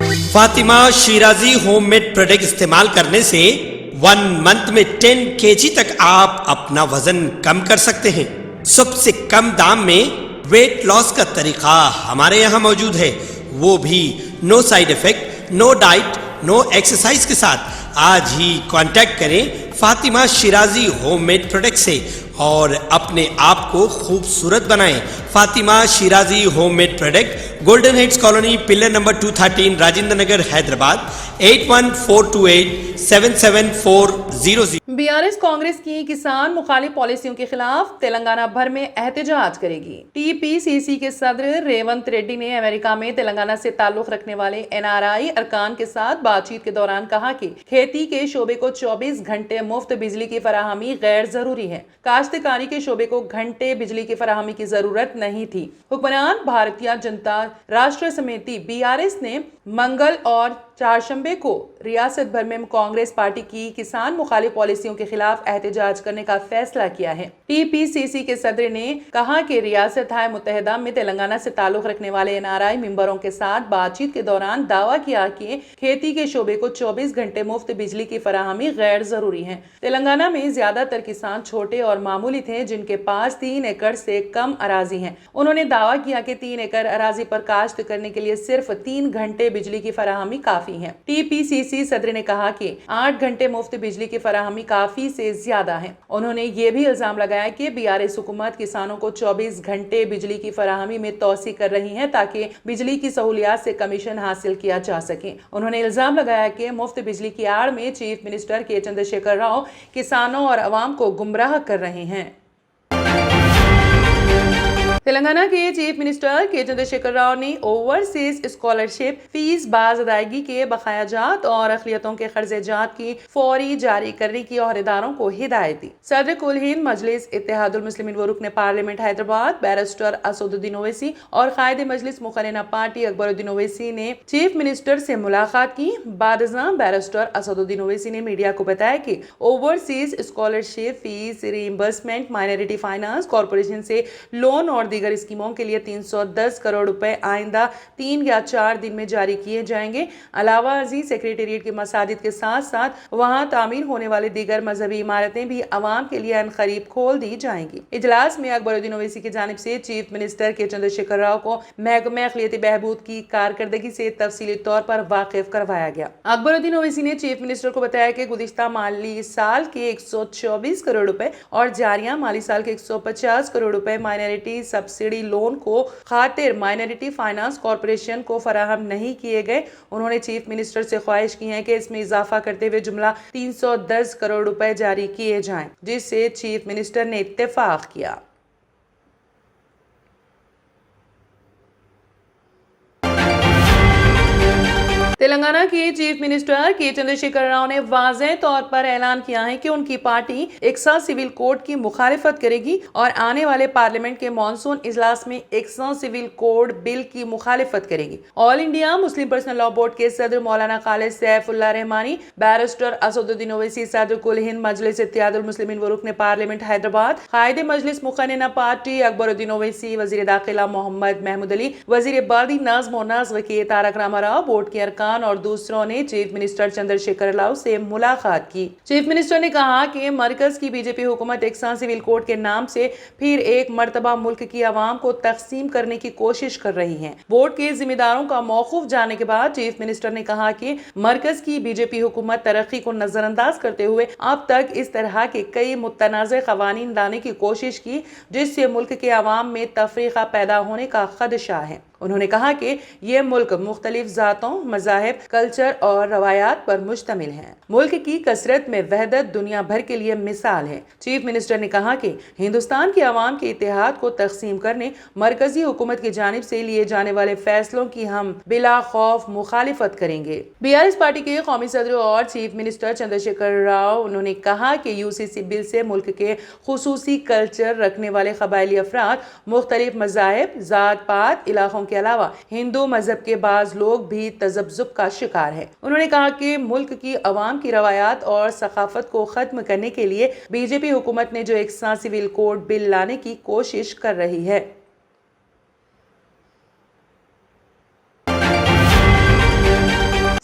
Fatima Shirazi home made product استعمال کرنے سے 1 منتھ میں 10 kg تک آپ اپنا وزن کم کر سکتے ہیں۔ سب سے کم دام میں ویٹ لاس کا طریقہ ہمارے یہاں موجود ہے، وہ بھی no side effect, no diet, no exercise کے ساتھ۔ آج ہی کانٹیکٹ کریں Fatima Shirazi home made product سے اور اپنے آپ کو خوبصورت بنائیں۔ Fatima Shirazi home made product, golden heights colony, pillar number 213، Rajendra Nagar, Hyderabad, 8142877400۔ BRS Congress کی کسان مخالف پالیسیوں کے خلاف تلنگانہ بھر میں احتجاج کرے گی۔ TPCC کے صدر ریونت ریڈی نے امریکہ میں تلنگانہ سے تعلق رکھنے والے NRI ارکان کے ساتھ بات چیت کے دوران کہا کہ کھیتی کے شعبے کو 24 گھنٹے مفت بجلی کی فراہمی غیر ضروری ہے۔ کاشتکاری کے شعبے کو گھنٹے بجلی کی فراہمی کی ضرورت نہیں تھی۔ حکمران بھارتیہ جنتا راشٹر سمیتی BRS نے منگل اور چہارشنبے کو ریاست بھر میں کانگریس پارٹی کی کسان مخالف پالیسیوں کے خلاف احتجاج کرنے کا فیصلہ کیا ہے۔ TPCC کے صدر نے کہا کہ ریاستہائے متحدہ میں تلنگانہ سے تعلق رکھنے والے NRI ممبروں کے ساتھ بات چیت کے دوران دعویٰ کیا کہ کھیتی کے شعبے کو 24 گھنٹے مفت بجلی کی فراہمی غیر ضروری ہے۔ تلنگانہ میں زیادہ تر کسان چھوٹے اور معمولی تھے جن کے پاس 3 ایکڑ سے کم اراضی ہیں۔ انہوں نے دعویٰ کیا کہ 3 ایکڑ اراضی پر کاشت کرنے کے لیے صرف 3 گھنٹے بجلی کی فراہمی کافی ہے۔ TPCC صدر نے کہا کہ 8 گھنٹے مفت بجلی کی فراہمی کافی سے زیادہ ہے۔ انہوں نے یہ بھی الزام لگایا کہ BRS حکومت کسانوں کو 24 گھنٹے بجلی کی فراہمی میں توسیع کر رہی ہے تاکہ بجلی کی سہولیات سے کمیشن حاصل کیا جا سکے۔ انہوں نے الزام لگایا کہ مفت بجلی کی آڑ میں چیف منسٹر کے چندر شیکھر راؤ کسانوں اور عوام کو گمراہ کر رہے ہیں۔ تلنگانہ کے چیف منسٹر کے چندر شیکھر راؤ نے اوورسیز اسکالرشپ فیس باز ادائیگی کے بقایا جات اور اقلیتوں کے قرضے جات کی فوری جاری کرنے کی عہدیداروں کو ہدایت دی۔ صدر کل ہند مجلس اتحاد المسلمین و رکن parliament Hyderabad barrister Asaduddin Owaisi اور قائد مجلس مقننہ پارٹی اکبر الدین اویسی نے چیف منسٹر سے ملاقات کی۔ بعد ازاں بیرسٹر اسد الدین اویسی نے میڈیا کو بتایا کہ اوورسیز اسکالرشپ فیس ری ایمبرسمنٹ مائنارٹی فائنانس کارپوریشن سے لون اور دیگر اسکیموں کے لیے 310 کروڑ روپے آئندہ 3 یا 4 دن میں جاری کیے جائیں گے۔ علاوہ ازیں سیکریٹریٹ کے مساجد کے ساتھ ساتھ وہاں تعمیر ہونے والی دیگر مذہبی عمارتیں بھی عوام کے لیے عن قریب کھول دی جائیں گی۔ اجلاس میں اکبر الدین اویسی کی جانب سے چیف منسٹر کے چندر شیکھر راؤ کو محکمہ اقلیتی بہبود کی کارکردگی سے تفصیلی طور پر واقف کروایا گیا۔ اکبر الدین اویسی نے چیف منسٹر کو بتایا کہ گزشتہ مالی سال کے 124 کروڑ روپے اور جاریہ مالی سال کے 150 کروڑ روپے مائنارٹی سبسڈی لون کو خاطر مائنارٹی فائنانس کارپوریشن کو فراہم نہیں کیے گئے۔ انہوں نے چیف منسٹر سے خواہش کی ہے کہ اس میں اضافہ کرتے ہوئے جملہ 310 کروڑ روپے جاری کیے جائیں، جس سے چیف منسٹر نے اتفاق کیا۔ تلنگانہ کے چیف منسٹر کے چندر شیکھر راؤ نے واضح طور پر اعلان کیا ہے کہ ان کی پارٹی یکساں سول کوڈ کی مخالفت کرے گی اور آنے والے پارلیمنٹ کے مانسون اجلاس میں یکساں سول کوڈ بل کی مخالفت کرے گی۔ All India Muslim personal law board کے صدر مولانا Khalid Saifullah Rahmani, barrister Asaduddin Owaisi, صدر کل ہند مجلس اتحاد المسلمین و رکن پارلیمنٹ حیدرآباد، قائد مجلس مقننہ پارٹی اکبر الدین اویسی، وزیر داخلہ محمد محمود علی، وزیر بلدی نظم و نسق کے تارک راما راؤ، بورڈ کے ارکان اور دوسروں نے چیف منسٹر چندر شیکھر راؤ سے ملاقات کی۔ چیف منسٹر نے کہا کہ مرکز کی BJP حکومت یکساں سول کوڈ کے نام سے پھر ایک مرتبہ ملک کی عوام کو تقسیم کرنے کی کوشش کر رہی ہے۔ بورڈ کے ذمہ داروں کا موقف جاننے کے بعد چیف منسٹر نے کہا کہ مرکز کی BJP حکومت ترقی کو نظر انداز کرتے ہوئے اب تک اس طرح کے کئی متنازع قوانین لانے کی کوشش کی جس سے ملک کے عوام میں تفریقہ پیدا ہونے کا خدشہ ہے۔ انہوں نے کہا کہ یہ ملک مختلف ذاتوں، مذاہب، کلچر اور روایات پر مشتمل ہے۔ ملک کی کثرت میں وحدت دنیا بھر کے لیے مثال ہے۔ چیف منسٹر نے کہا کہ ہندوستان کے عوام کے اتحاد کو تقسیم کرنے مرکزی حکومت کی جانب سے لیے جانے والے فیصلوں کی ہم بلا خوف مخالفت کریں گے۔ BRS پارٹی کے قومی صدر اور چیف منسٹر چندر شیکھر راؤ انہوں نے کہا کہ UCC بل سے ملک کے خصوصی کلچر رکھنے والے قبائلی افراد، مختلف مذاہب، ذات پات، علاقوں کے علاوہ ہندو مذہب کے بعض لوگ بھی تذبذب کا شکار ہیں۔ انہوں نے کہا کہ ملک کی عوام کی روایات اور ثقافت کو ختم کرنے کے لیے BJP حکومت نے جو یکساں سول کوڈ بل لانے کی کوشش کر رہی ہے۔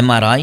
MRI,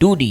2D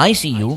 ICU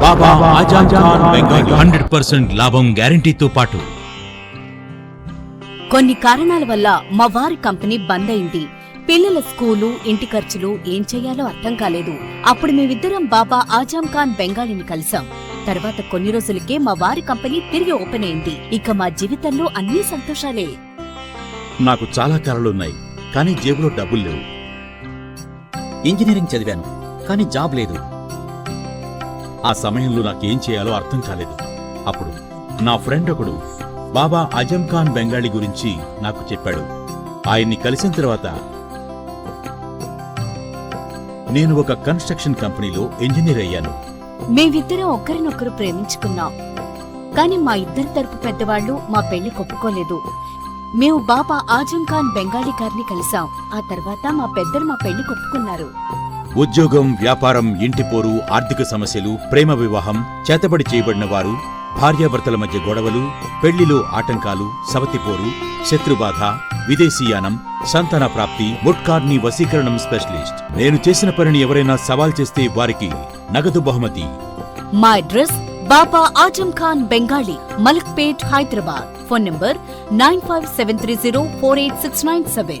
బాబా ఆజాం ఖాన్ బెంగాలీ 100% లాభం గ్యారంటీతో పాటు కొన్ని కారణాల వల్ల మా వారి కంపెనీ బంద్ అయింది. పిల్లల స్కూలు, ఇంటి ఖర్చులు ఏం చెయ్యాలో అర్థం కాలేదు. అప్పుడు మేమిద్దరం బాబా ఆజాం ఖాన్ బెంగాలీని కలిసాం. తర్వాత కొన్ని రోజులకే మా వారి కంపెనీ తిరిగి ఓపెన్ అయింది. ఇక మా జీవితంలో అన్ని సంతోషాలే. నాకు చాలా కలలున్నాయి, కానీ జేబులో డబ్బులు లేవు. ఇంజనీరింగ్ చదివాను, కానీ జాబ్ లేదు. ఆ సమయంలో నాకేం చేయాలో అర్థం కాలేదు. అప్పుడు నా ఫ్రెండ్ ఒకడు బాబా ఆజం ఖాన్ బెంగాలీ గురించి నాకు చెప్పాడు. ఆయన్ని కలిసిన తర్వాత నేను ఒక కన్స్ట్రక్షన్ కంపెనీలో ఇంజనీర్ అయ్యాను. మేమిద్దరం ఒకరినొకరు ప్రేమించుకున్నాం. కాని మా ఇద్దరి తరపు పెద్దవాళ్లు మా పెళ్లి ఒప్పుకోలేదు. మేము బాబా ఆజం ఖాన్ బెంగాలీ గారిని కలిసాం. ఆ తర్వాత మా పెద్దలు మా పెళ్లి ఒప్పుకున్నారు. ఉద్యోగం, వ్యాపారం, ఇంటి పోరు, ఆర్థిక సమస్యలు, ప్రేమ వివాహం, చేతబడి చేయబడిన వారు, భార్యాభర్తల మధ్య గొడవలు, పెళ్లిలో ఆటంకాలు, సవతిపోరు, శత్రుబాధ, విదేశీయానం, సంతాన ప్రాప్తి, ముట్కార్ని వశీకరణం స్పెషలిస్ట్. నేను చేసిన పనిని ఎవరైనా సవాల్ చేస్తే వారికి నగదు బహుమతి. మా address Baba Azam Khan Bengali, Malakpet, Hyderabad. Phone number 9573048697.